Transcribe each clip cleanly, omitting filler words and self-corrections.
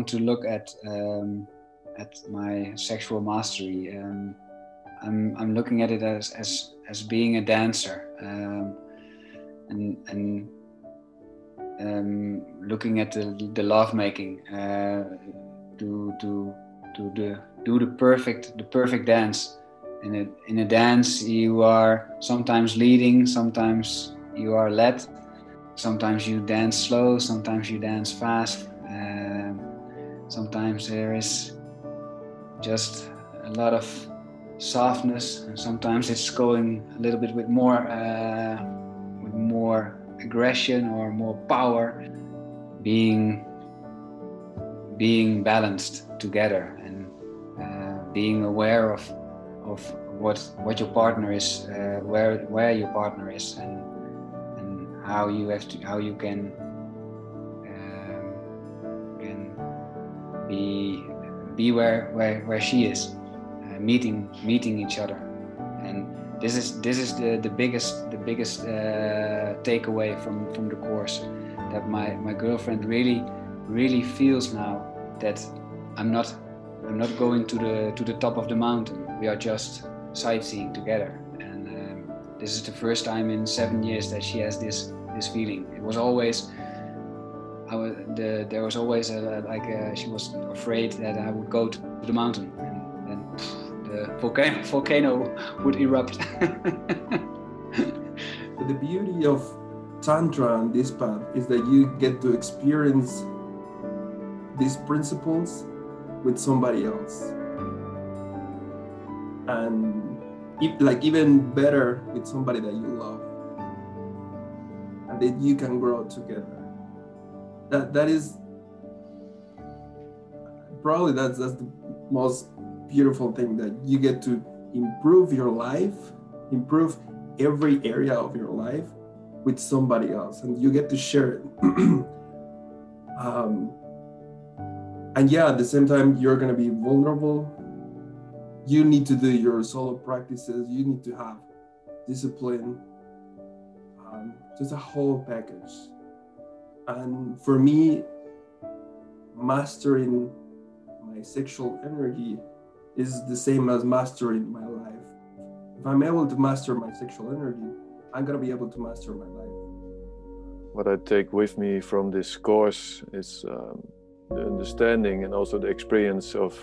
want to look at my sexual mastery, I'm looking at it as being a dancer, and looking at the love making, to do the perfect dance. In a dance, you are sometimes leading, sometimes you are led, sometimes you dance slow, sometimes you dance fast, sometimes there is just a lot of softness, and sometimes it's going a little bit with more aggression or more power, being balanced together, and being aware of what your partner is, where your partner is, and how you can be where she is, meeting each other. And this is the biggest takeaway from the course, that my girlfriend really feels now that I'm not going to the top of the mountain. We are just sightseeing together, and this is the first time in 7 years that she has this feeling. It was always there was always she was afraid that I would go to the mountain, and the volcano would erupt. The beauty of Tantra and this path is that you get to experience these principles with somebody else, and even better with somebody that you love, and that you can grow together. That is probably that's the most beautiful thing, that you get to improve your life, improve every area of your life with somebody else, and you get to share it. And yeah, at the same time, you're going to be vulnerable. You need to do your solo practices. You need to have discipline, just a whole package. And for me, mastering my sexual energy is the same as mastering my life. If I'm able to master my sexual energy, I'm going to be able to master my life. What I take with me from this course is the understanding and also the experience of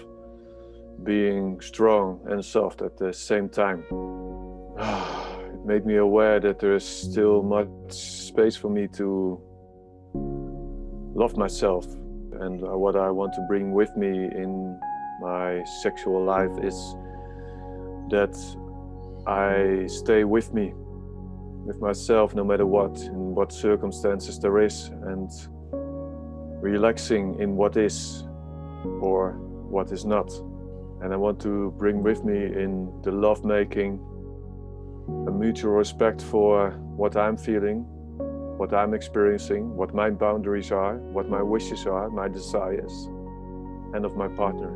being strong and soft at the same time. It made me aware that there is still much space for me to love myself, and what I want to bring with me in my sexual life is that I stay with me, with myself, no matter what, in what circumstances there is, and relaxing in what is or what is not. And I want to bring with me in the love making a mutual respect for what I'm feeling, what I'm experiencing, what my boundaries are, what my wishes are, my desires, and of my partner.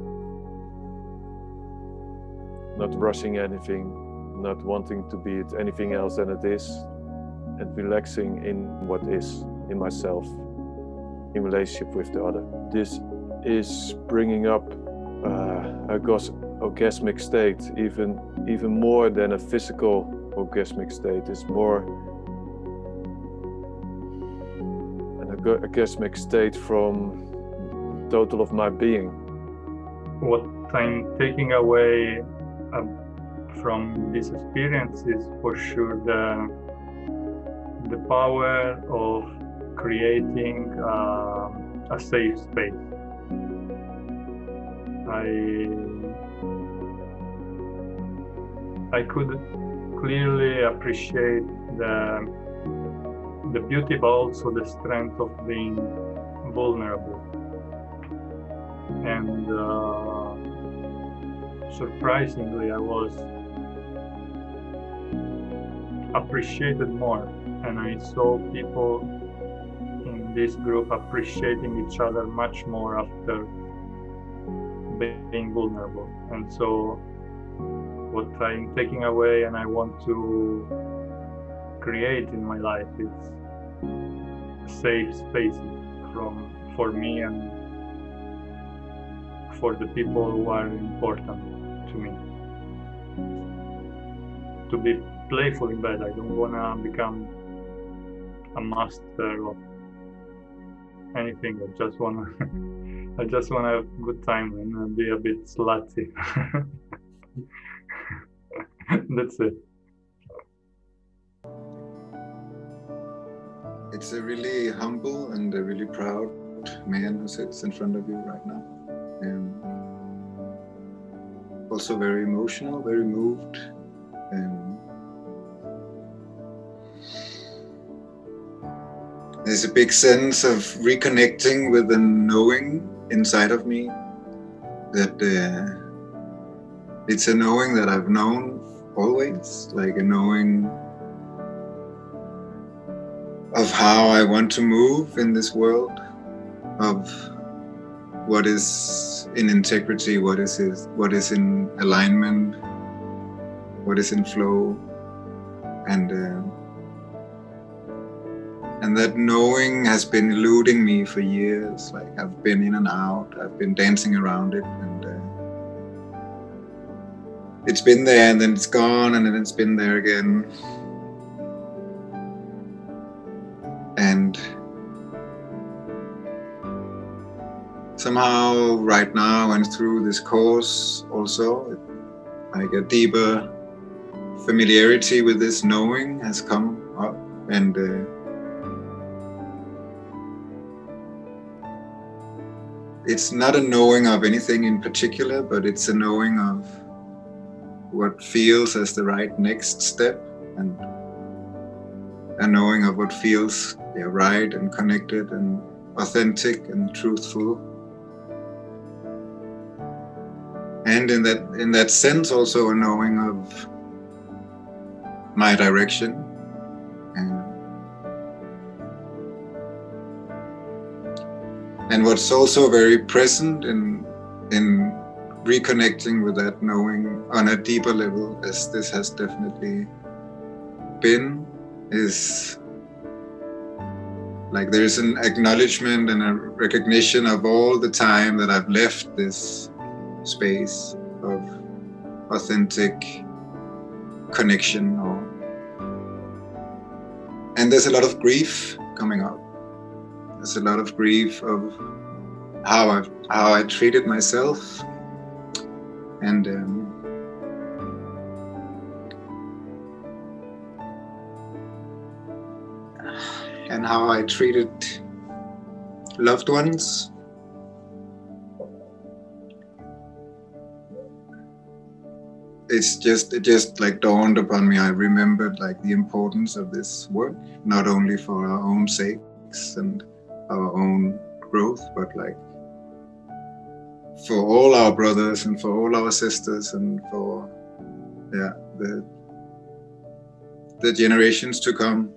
Not rushing anything, not wanting to be it anything else than it is, and relaxing in what is, in myself, in relationship with the other. This is bringing up a orgasmic state, even more than a physical orgasmic state. It's more orgasmic state from total of my being. What I'm taking away from this experience is for sure the power of creating a safe space. I could clearly appreciate the beauty, but also the strength of being vulnerable. And surprisingly, I was appreciated more, and I saw people in this group appreciating each other much more after being vulnerable. And so what I'm taking away and I want to create in my life is safe spaces for me and for the people who are important to me. To be playful in bed. I don't want to become a master of anything. I just want to have a good time and be a bit slutty. That's it. It's a really humble and a really proud man who sits in front of you right now. Also very emotional, very moved. There's a big sense of reconnecting with the knowing inside of me, that it's a knowing that I've known always, like a knowing of how I want to move in this world, of what is in integrity, what is in alignment, what is in flow, and that knowing has been eluding me for years. Like I've been in and out, I've been dancing around it, and it's been there and then it's gone and then it's been there again. And somehow right now and through this course also, like a deeper familiarity with this knowing has come up, and it's not a knowing of anything in particular, but it's a knowing of what feels as the right next step, and a knowing of what feels right and connected and authentic and truthful. And in that sense also a knowing of my direction. And what's also very present in reconnecting with that knowing on a deeper level, as this has definitely been, is like there's an acknowledgement and a recognition of all the time that I've left this space of authentic connection, and there's a lot of grief coming up. There's a lot of grief of how I treated myself, and how I treated loved ones. It just like dawned upon me. I remembered like the importance of this work, not only for our own sakes and our own growth, but like for all our brothers and for all our sisters and for the generations to come.